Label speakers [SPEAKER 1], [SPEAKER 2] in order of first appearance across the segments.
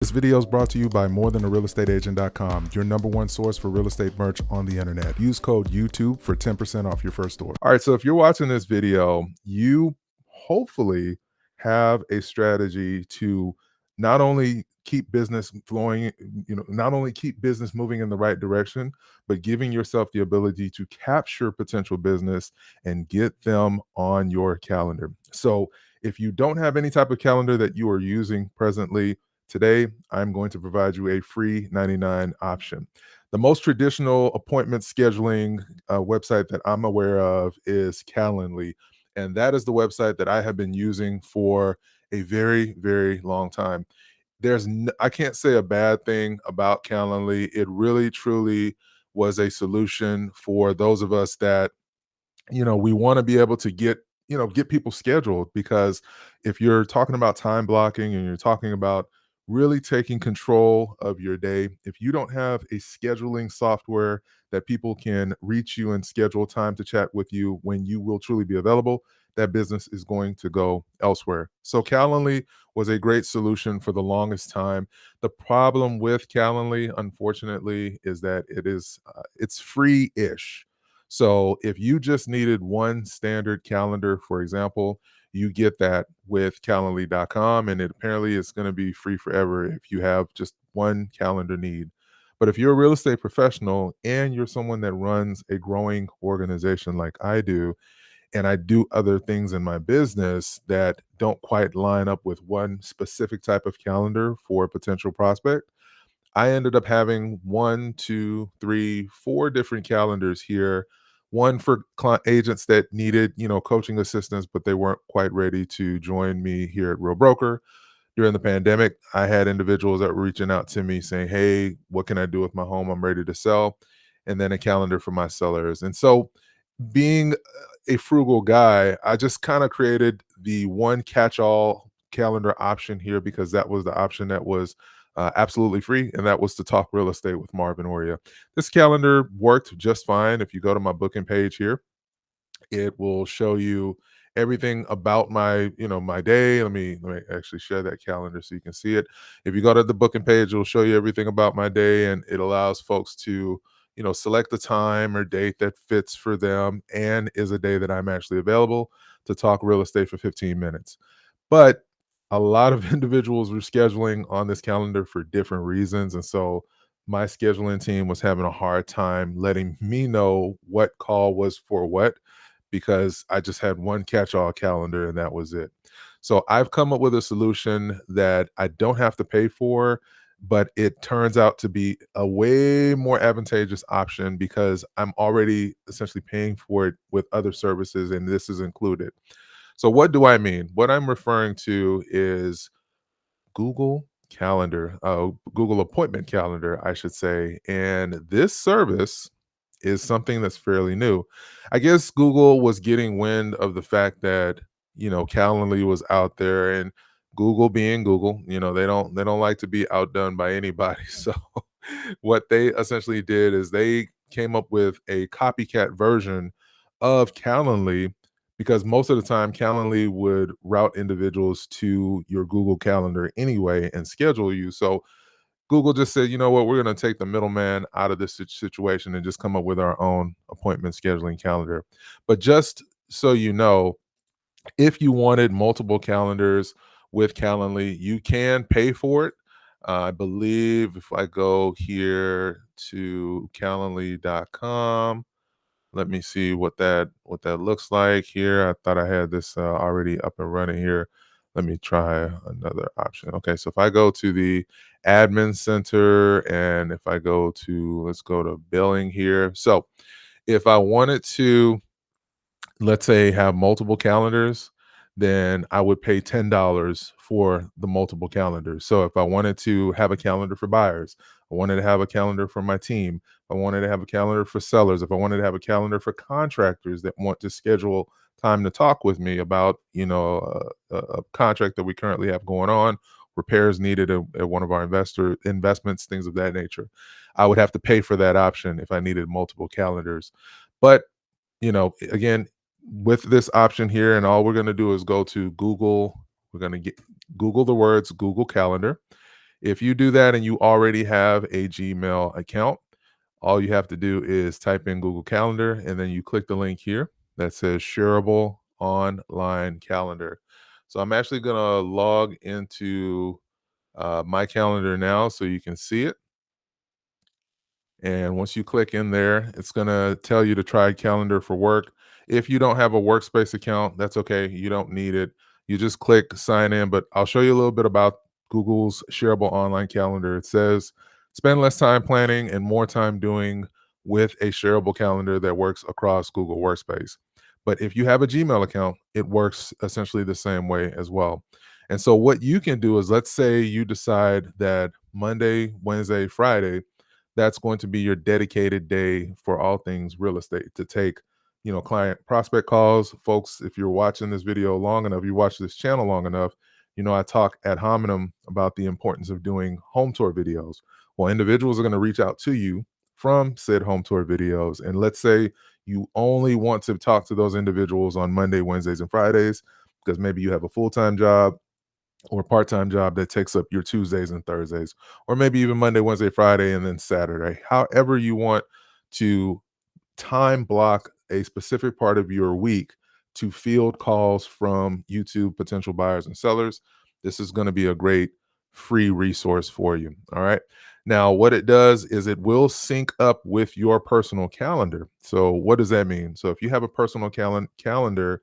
[SPEAKER 1] This video is brought to you by morethanrealestateagent.com, your number one source for real estate merch on the internet. Use code YouTube for 10% off your first order. All right, so if you're watching this video, you hopefully have a strategy to not only keep business flowing, not only keep business moving in the right direction, but giving yourself the ability to capture potential business and get them on your calendar. So if you don't have any type of calendar that you are using presently, today, I'm going to provide you a free 99 option. The most traditional appointment scheduling website that I'm aware of is Calendly. And that is the website that I have been using for a very, very long time. I can't say a bad thing about Calendly. It really, truly was a solution for those of us that we want to be able to get people scheduled, because if you're talking about time blocking and you're talking about really taking control of your day, if you don't have a scheduling software that people can reach you and schedule time to chat with you when you will truly be available, that business is going to go elsewhere. So Calendly was a great solution for the longest time. The problem with Calendly, unfortunately, is that it's free-ish. So if you just needed one standard calendar, for example, you get that with Calendly.com, and it apparently is going to be free forever if you have just one calendar need. But if you're a real estate professional and you're someone that runs a growing organization like I do, and I do other things in my business that don't quite line up with one specific type of calendar for a potential prospect, I ended up having one, two, three, four different calendars here. One for agents that needed, coaching assistance, but they weren't quite ready to join me here at Real Broker. During the pandemic, I had individuals that were reaching out to me saying, "Hey, what can I do with my home? I'm ready to sell." And then a calendar for my sellers. And so, being a frugal guy, I just kind of created the one catch-all calendar option here, because that was the option that was absolutely free, and that was to talk real estate with Marvin Oria. This calendar worked just fine. If you go to my booking page here, it will show you everything about my day. Let me actually share that calendar so you can see it. If you go to the booking page, it'll show you everything about my day, and it allows folks to select the time or date that fits for them and is a day that I'm actually available to talk real estate for 15 minutes. But a lot of individuals were scheduling on this calendar for different reasons, and so my scheduling team was having a hard time letting me know what call was for what, because I just had one catch-all calendar and that was it. So I've come up with a solution that I don't have to pay for, but it turns out to be a way more advantageous option because I'm already essentially paying for it with other services, and this is included. So what do I mean? What I'm referring to is Google Calendar, Google Appointment Calendar, I should say. And this service is something that's fairly new. I guess Google was getting wind of the fact that, Calendly was out there, and Google being Google, they don't like to be outdone by anybody. So what they essentially did is they came up with a copycat version of Calendly, because most of the time Calendly would route individuals to your Google Calendar anyway and schedule you. So Google just said, you know what, we're going to take the middleman out of this situation and just come up with our own appointment scheduling calendar. But just so you know, if you wanted multiple calendars with Calendly, you can pay for it. I believe if I go here to calendly.com, let me see what that looks like here. I thought I had this already up and running here. Let me try another option. Okay, so if I go to the admin center, and if I go to, let's go to billing here. So if I wanted to, let's say, have multiple calendars, then I would pay $10 for the multiple calendars. So if I wanted to have a calendar for buyers, I wanted to have a calendar for my team, I wanted to have a calendar for sellers, if I wanted to have a calendar for contractors that want to schedule time to talk with me about, a contract that we currently have going on, repairs needed at one of our investments, things of that nature, I would have to pay for that option if I needed multiple calendars. But again, with this option here, and all we're going to do is go to Google. We're going to Google the words Google Calendar. If you do that and you already have a Gmail account, all you have to do is type in Google Calendar and then you click the link here that says shareable online calendar. So I'm actually going to log into my calendar now so you can see it. And once you click in there, it's going to tell you to try Calendar for Work. If you don't have a Workspace account, that's okay. You don't need it. You just click sign in. But I'll show you a little bit about Google's shareable online calendar. It says spend less time planning and more time doing with a shareable calendar that works across Google Workspace. But if you have a Gmail account, it works essentially the same way as well. And so, what you can do is, let's say you decide that Monday, Wednesday, Friday, that's going to be your dedicated day for all things real estate to take, client prospect calls. Folks, if you're watching this video long enough, you watch this channel long enough, I talk ad hominem about the importance of doing home tour videos. Well, individuals are going to reach out to you from said home tour videos. And let's say you only want to talk to those individuals on Monday, Wednesdays, and Fridays because maybe you have a full-time job or part-time job that takes up your Tuesdays and Thursdays, or maybe even Monday, Wednesday, Friday, and then Saturday. However you want to time block a specific part of your week to field calls from YouTube potential buyers and sellers. This is going to be a great free resource for you. All right. Now, what it does is it will sync up with your personal calendar. So, what does that mean? So, if you have a personal calendar,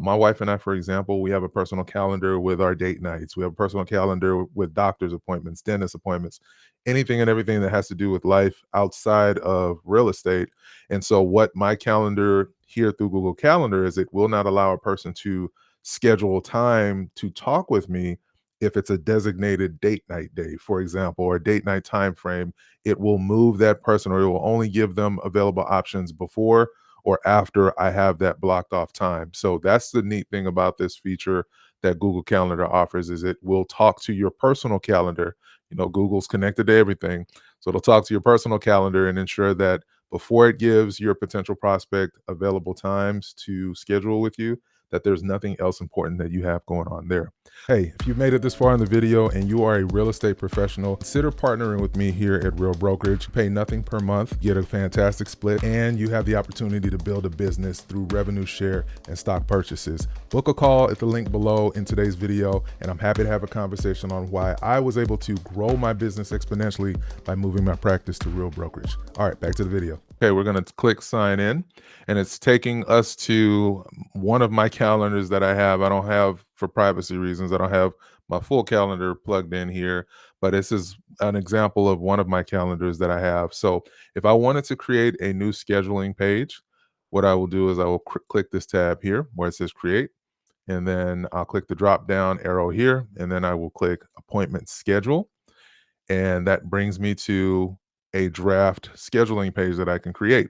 [SPEAKER 1] my wife and I, for example, we have a personal calendar with our date nights. We have a personal calendar with doctor's appointments, dentist appointments, anything and everything that has to do with life outside of real estate. And so, what my calendar here through Google Calendar is, it will not allow a person to schedule time to talk with me if it's a designated date night day, for example, or a date night time frame. It will move that person, or it will only give them available options before or after I have that blocked off time. So that's the neat thing about this feature that Google Calendar offers, is it will talk to your personal calendar. Google's connected to everything. So it'll talk to your personal calendar and ensure that before it gives your potential prospect available times to schedule with you, that there's nothing else important that you have going on there. Hey, if you've made it this far in the video and you are a real estate professional, consider partnering with me here at Real Brokerage. Pay nothing per month, get a fantastic split, and you have the opportunity to build a business through revenue share and stock purchases. Book a call at the link below in today's video, and I'm happy to have a conversation on why I was able to grow my business exponentially by moving my practice to Real Brokerage. All right, back to the video. Okay, we're going to click sign in, and it's taking us to one of my calendars that I have. I don't have, for privacy reasons, I don't have my full calendar plugged in here, but this is an example of one of my calendars that I have. So if I wanted to create a new scheduling page, what I will do is I will click this tab here where it says create, and then I'll click the drop down arrow here, and then I will click appointment schedule. And that brings me to a draft scheduling page that I can create.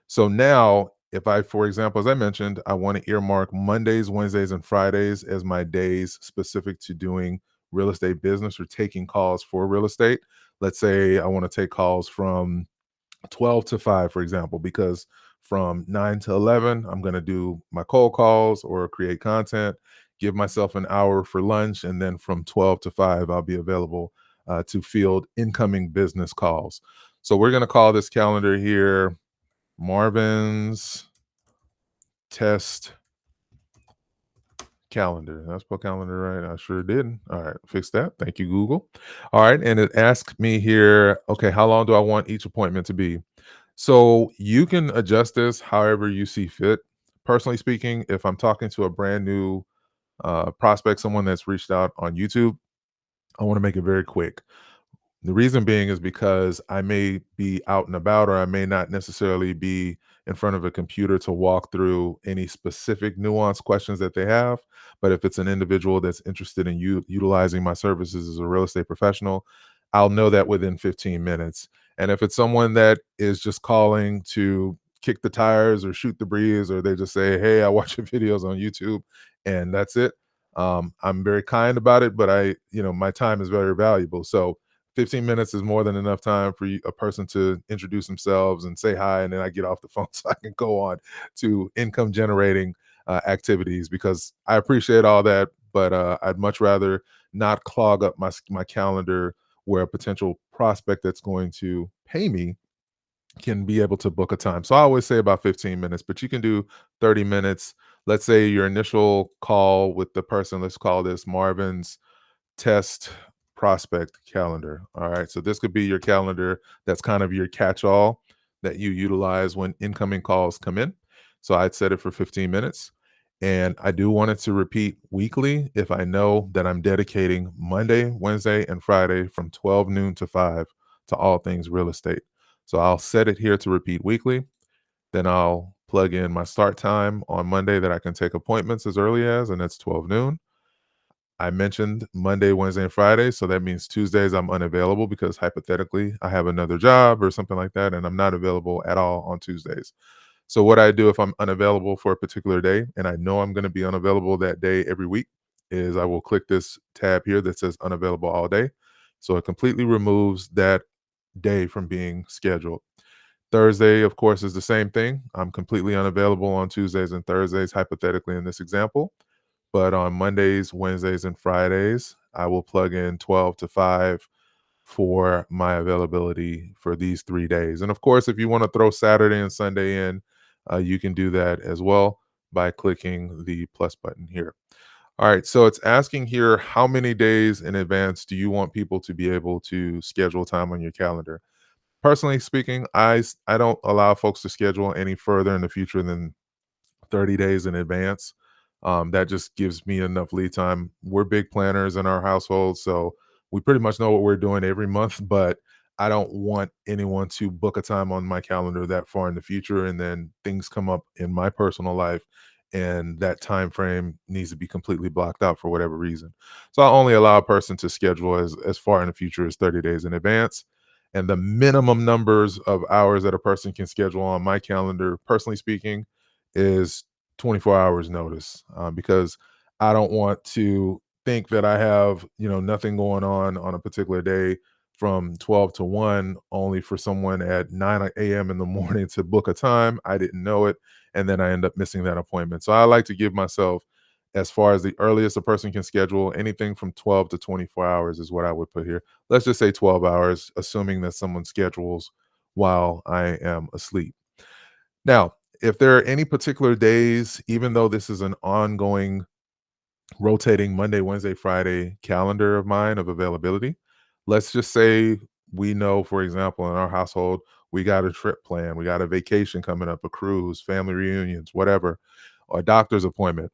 [SPEAKER 1] So now, if I, for example, as I mentioned, I want to earmark Mondays, Wednesdays, and Fridays as my days specific to doing real estate business or taking calls for real estate. Let's say I want to take calls from 12 to 5, for example, because from 9 to 11, I'm going to do my cold calls or create content, give myself an hour for lunch, and then from 12 to 5, I'll be available to field incoming business calls. So we're going to call this calendar here Marvin's Test Calendar. Did I spell calendar right? I sure did. All right, fix that. Thank you, Google. All right, and it asks me here, okay, how long do I want each appointment to be? So you can adjust this however you see fit. Personally speaking, if I'm talking to a brand new prospect, someone that's reached out on YouTube, I want to make it very quick. The reason being is because I may be out and about, or I may not necessarily be in front of a computer to walk through any specific nuanced questions that they have. But if it's an individual that's interested in utilizing my services as a real estate professional, I'll know that within 15 minutes. And if it's someone that is just calling to kick the tires or shoot the breeze, or they just say, "Hey, I watch your videos on YouTube," and that's it, I'm very kind about it, but my time is very valuable. So 15 minutes is more than enough time for a person to introduce themselves and say hi, and then I get off the phone so I can go on to income generating activities, because I appreciate all that, but I'd much rather not clog up my calendar where a potential prospect that's going to pay me can be able to book a time. So I always say about 15 minutes, but you can do 30 minutes. Let's say your initial call with the person, let's call this Marvin's test prospect calendar. All right. So this could be your calendar that's kind of your catch all that you utilize when incoming calls come in. So I'd set it for 15 minutes. And I do want it to repeat weekly if I know that I'm dedicating Monday, Wednesday, and Friday from 12 noon to 5 to all things real estate. So I'll set it here to repeat weekly. Then I'll plug in my start time on Monday that I can take appointments as early as, and that's 12 noon. I mentioned Monday, Wednesday, and Friday. So that means Tuesdays I'm unavailable because hypothetically I have another job or something like that, and I'm not available at all on Tuesdays. So what I do if I'm unavailable for a particular day and I know I'm going to be unavailable that day every week is I will click this tab here that says unavailable all day. So it completely removes that day from being scheduled. Thursday, of course, is the same thing. I'm completely unavailable on Tuesdays and Thursdays, hypothetically in this example. But on Mondays, Wednesdays, and Fridays, I will plug in 12 to 5 for my availability for these 3 days. And of course, if you want to throw Saturday and Sunday in, you can do that as well by clicking the plus button here. All right, so it's asking here, how many days in advance do you want people to be able to schedule time on your calendar? Personally speaking, I don't allow folks to schedule any further in the future than 30 days in advance. That just gives me enough lead time. We're big planners in our household, so we pretty much know what we're doing every month, but I don't want anyone to book a time on my calendar that far in the future and then things come up in my personal life and that time frame needs to be completely blocked out for whatever reason. So I only allow a person to schedule as far in the future as 30 days in advance. And the minimum numbers of hours that a person can schedule on my calendar, personally speaking, is 24 hours notice, because I don't want to think that I have, nothing going on a particular day from 12 to 1 only for someone at 9 a.m. in the morning to book a time. I didn't know it. And then I end up missing that appointment. So I like to give myself, as far as the earliest a person can schedule, anything from 12 to 24 hours is what I would put here. Let's just say 12 hours, assuming that someone schedules while I am asleep. Now, if there are any particular days, even though this is an ongoing rotating Monday, Wednesday, Friday calendar of mine of availability, let's just say we know, for example, in our household, we got a trip planned, we got a vacation coming up, a cruise, family reunions, whatever, or a doctor's appointment.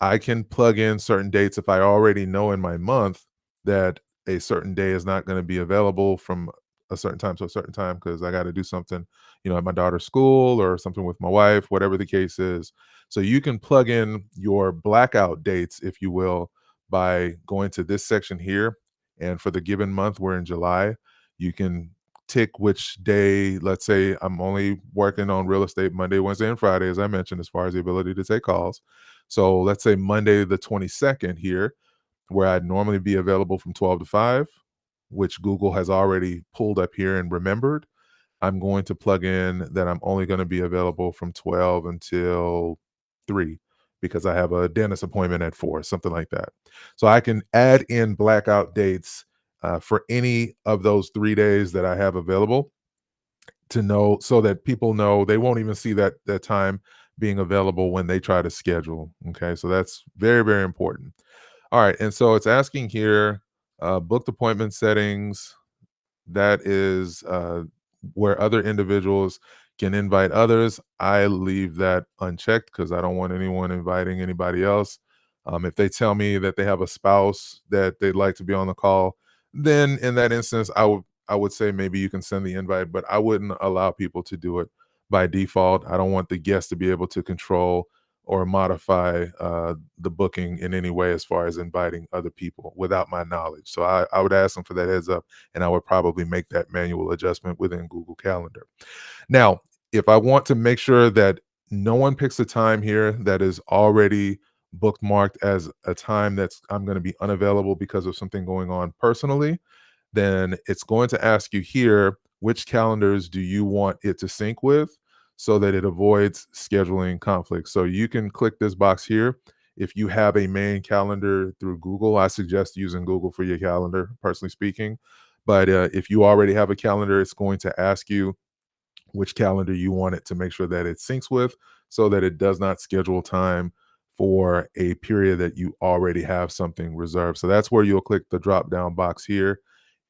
[SPEAKER 1] I can plug in certain dates if I already know in my month that a certain day is not going to be available from a certain time to a certain time because I got to do something, at my daughter's school or something with my wife, whatever the case is. So you can plug in your blackout dates, if you will, by going to this section here. And for the given month, we're in July, you can tick which day. Let's say I'm only working on real estate Monday, Wednesday, and Friday, as I mentioned, as far as the ability to take calls. So let's say Monday the 22nd here, where I'd normally be available from 12 to 5, which Google has already pulled up here and remembered. I'm going to plug in that I'm only going to be available from 12 until 3 because I have a dentist appointment at 4, something like that. So I can add in blackout dates for any of those 3 days that I have available to know, so that people know they won't even see that time being available when they try to schedule. Okay, so that's very, very important. All right, and so it's asking here, booked appointment settings. That is where other individuals can invite others. I leave that unchecked because I don't want anyone inviting anybody else. If they tell me that they have a spouse that they'd like to be on the call, then in that instance, I would say maybe you can send the invite, but I wouldn't allow people to do it by default. I don't want the guest to be able to control or modify the booking in any way as far as inviting other people without my knowledge. So I would ask them for that heads up, and I would probably make that manual adjustment within Google Calendar. Now, if I want to make sure that no one picks a time here that is already bookmarked as a time that's I'm going to be unavailable because of something going on personally, then it's going to ask you here, which calendars do you want it to sync with so that it avoids scheduling conflicts. So you can click this box here. If you have a main calendar through Google, I suggest using Google for your calendar, personally speaking. But if you already have a calendar, it's going to ask you which calendar you want it to make sure that it syncs with, so that it does not schedule time for a period that you already have something reserved. So that's where you'll click the drop down box here.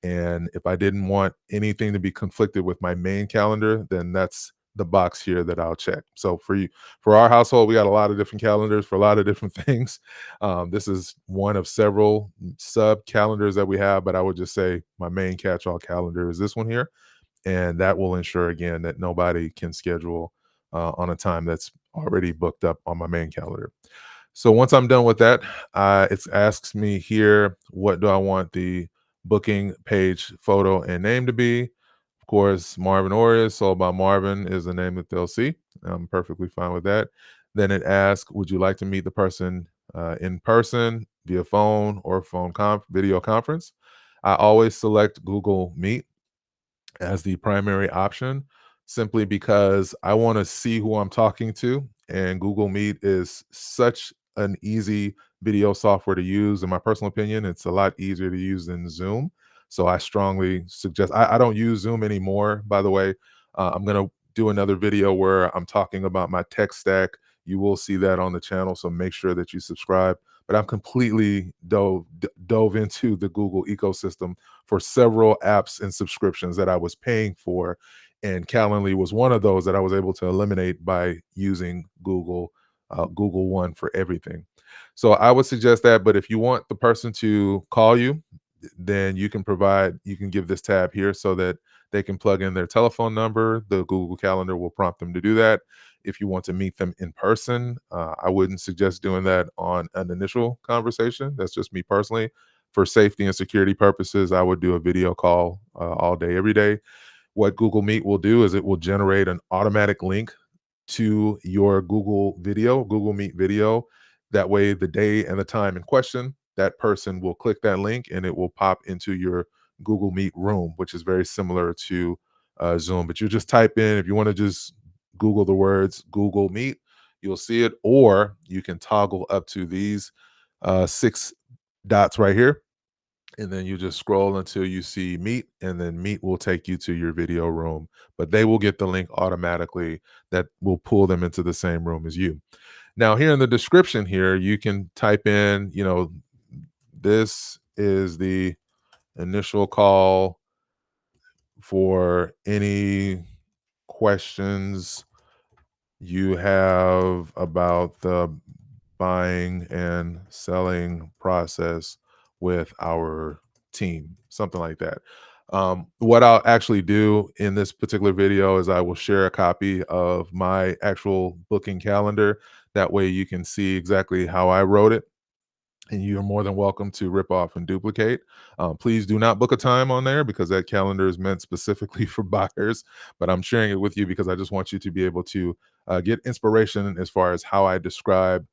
[SPEAKER 1] And if I didn't want anything to be conflicted with my main calendar, then that's the box here that I'll check. So for you, for our household, we got a lot of different calendars for a lot of different things. This is one of several sub calendars that we have, but I would just say my main catch all calendar is this one here, and that will ensure again that nobody can schedule on a time that's already booked up on my main calendar. So once I'm done with that, it asks me here, what do I want the booking page photo and name to be? Of course, Marvin Orias, sold by Marvin is the name that they'll see. I'm perfectly fine with that. Then it asks, would you like to meet the person in person, via phone, or video conference? I always select Google Meet as the primary option, simply because I want to see who I'm talking to. And Google Meet is such an easy video software to use. In my personal opinion, it's a lot easier to use than Zoom. So I strongly suggest, I don't use Zoom anymore, by the way. I'm going to do another video where I'm talking about my tech stack. You will see that on the channel. So make sure that you subscribe. But I've completely dove into the Google ecosystem for several apps and subscriptions that I was paying for, and Calendly was one of those that I was able to eliminate by using Google One for everything. So I would suggest that. But if you want the person to call you, then you can give this tab here so that they can plug in their telephone number. The Google Calendar will prompt them to do that. If you want to meet them in person, I wouldn't suggest doing that on an initial conversation. That's just me personally. For safety and security purposes, I would do a video call all day, every day. What Google Meet will do is it will generate an automatic link to your Google Meet video. That way, the day and the time in question, that person will click that link and it will pop into your Google Meet room, which is very similar to Zoom. But you just type in, if you want to just Google the words Google Meet, you'll see it, or you can toggle up to these six dots right here, and then you just scroll until you see Meet, and then Meet will take you to your video room. But they will get the link automatically that will pull them into the same room as you. Now, here in the description here, you can type in, this is the initial call for any questions you have about the buying and selling process with our team, something like that. What I'll actually do in this particular video is I will share a copy of my actual booking calendar. That way you can see exactly how I wrote it, and you're more than welcome to rip off and duplicate. Please do not book a time on there, because that calendar is meant specifically for buyers. But I'm sharing it with you because I just want you to be able to get inspiration as far as how I describe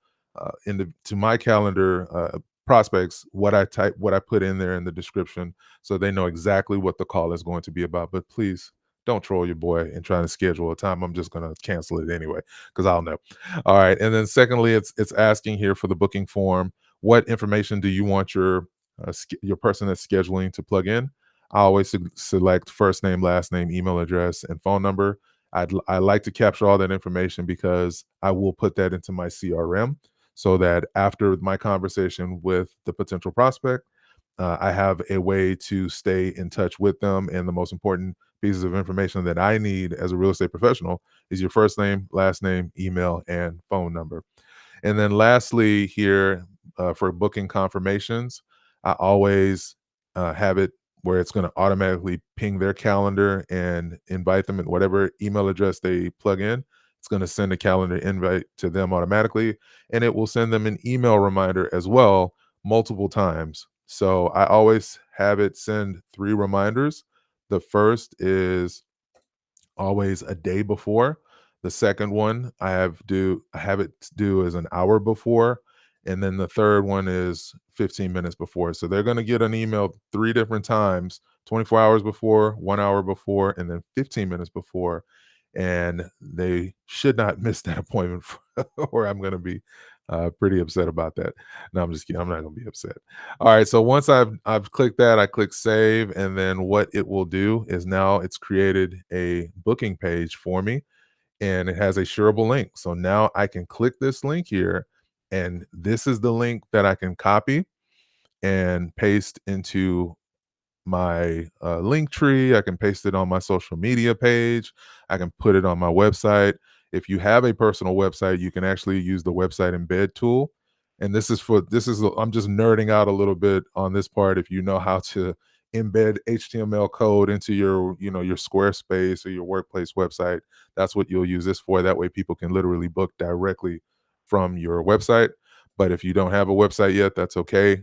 [SPEAKER 1] to my calendar prospects, what I put in there in the description, so they know exactly what the call is going to be about. But please don't troll your boy and try to schedule a time. I'm just going to cancel it anyway because I'll know. All right. And then secondly, it's asking here for the booking form, what information do you want your person that's scheduling to plug in? I always select first name, last name, email address, and phone number. I like to capture all that information because I will put that into my CRM, so that after my conversation with the potential prospect, I have a way to stay in touch with them. And the most important pieces of information that I need as a real estate professional is your first name, last name, email, and phone number. And then lastly here, for booking confirmations, I always have it where it's going to automatically ping their calendar and invite them at whatever email address they plug in. It's going to send a calendar invite to them automatically, and it will send them an email reminder as well, multiple times. So I always have it send 3 reminders. The first is always a day before. The second one I have it do as an hour before, and then the third one is 15 minutes before. So they're going to get an email 3 different times: 24 hours before, 1 hour before, and then 15 minutes before. And they should not miss that appointment where I'm going to be Pretty upset about that. No, I'm just kidding. I'm not gonna be upset. All right. So once I've clicked that, I click save, and then what it will do is now it's created a booking page for me, and it has a shareable link. So now I can click this link here, and this is the link that I can copy and paste into my link tree. I can paste it on my social media page. I can put it on my website. If you have a personal website, you can actually use the website embed tool. And I'm just nerding out a little bit on this part. If you know how to embed HTML code into your Squarespace or your workplace website, that's what you'll use this for. That way people can literally book directly from your website. But if you don't have a website yet, that's okay.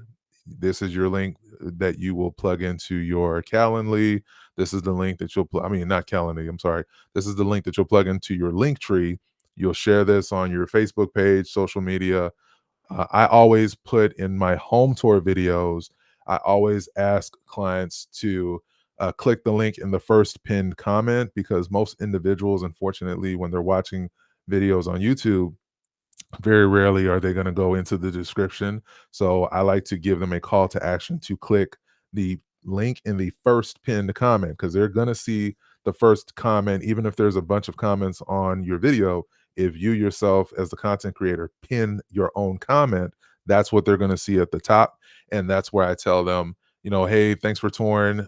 [SPEAKER 1] This is your link that you will plug into your Calendly. This is the link that I mean, not Calendly, I'm sorry. This is the link that you'll plug into your link tree. You'll share this on your Facebook page, social media. I always put in my home tour videos, I always ask clients to click the link in the first pinned comment, because most individuals, unfortunately, when they're watching videos on YouTube, very rarely are they going to go into the description. So I like to give them a call to action to click the link in the first pinned comment, because they're going to see the first comment, even if there's a bunch of comments on your video. If you yourself, as the content creator, pin your own comment, that's what they're going to see at the top. And that's where I tell them, hey, thanks for touring.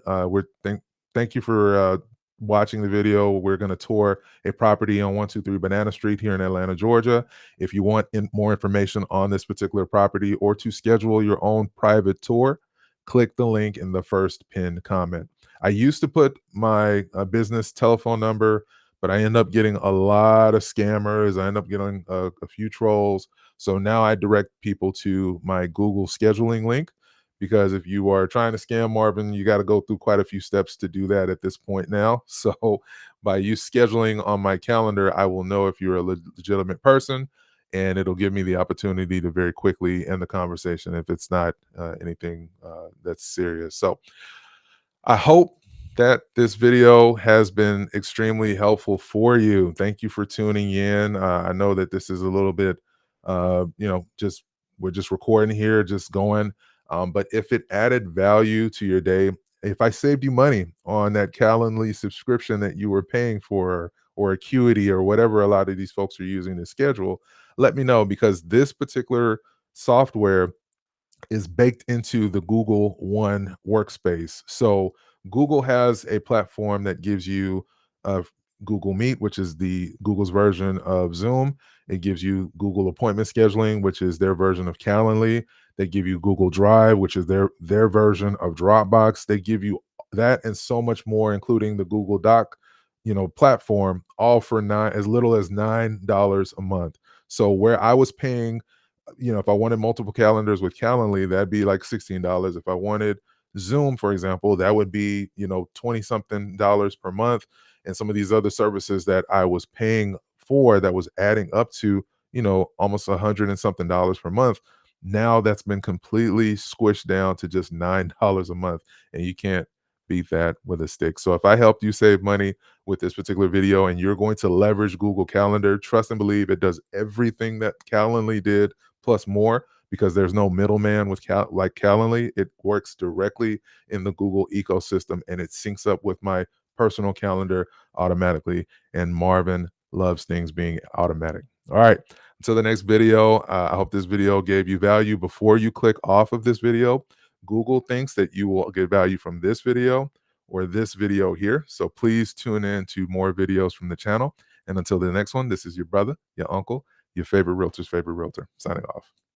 [SPEAKER 1] Thank you for watching the video. We're going to tour a property on 123 Banana Street here in Atlanta, Georgia. If you want more information on this particular property or to schedule your own private tour, click the link in the first pinned comment. I used to put my business telephone number, but I end up getting a lot of scammers. I end up getting a few trolls. So now I direct people to my Google scheduling link, because if you are trying to scam Marvin, you got to go through quite a few steps to do that at this point now. So by you scheduling on my calendar, I will know if you're a legitimate person, and it'll give me the opportunity to very quickly end the conversation if it's not anything that's serious. So I hope that this video has been extremely helpful for you. Thank you for tuning in. I know that this is a little bit, just we're just recording here, just going. But if it added value to your day, if I saved you money on that Calendly subscription that you were paying for, or Acuity, or whatever a lot of these folks are using to schedule, let me know, because this particular software is baked into the Google One Workspace. So Google has a platform that gives you Google Meet, which is the Google's version of Zoom. It gives you Google Appointment Scheduling, which is their version of Calendly. They give you Google Drive, which is their version of Dropbox. They give you that and so much more, including the Google Doc, platform, all for as little as $9 a month. So where I was paying, if I wanted multiple calendars with Calendly, that'd be like $16. If I wanted Zoom, for example, that would be, 20 something dollars per month. And some of these other services that I was paying for, that was adding up to, almost 100 and something dollars per month. Now that's been completely squished down to just $9 a month. And you can't beat that with a stick. So if I helped you save money with this particular video, and you're going to leverage Google Calendar, trust and believe it does everything that Calendly did plus more, because there's no middleman with like Calendly. It works directly in the Google ecosystem, and it syncs up with my personal calendar automatically. And Marvin loves things being automatic. All right, until the next video, I hope this video gave you value. Before you click off of this video, Google thinks that you will get value from this video or this video here. So please tune in to more videos from the channel. And until the next one, this is your brother, your uncle, your favorite realtor's favorite realtor, signing off.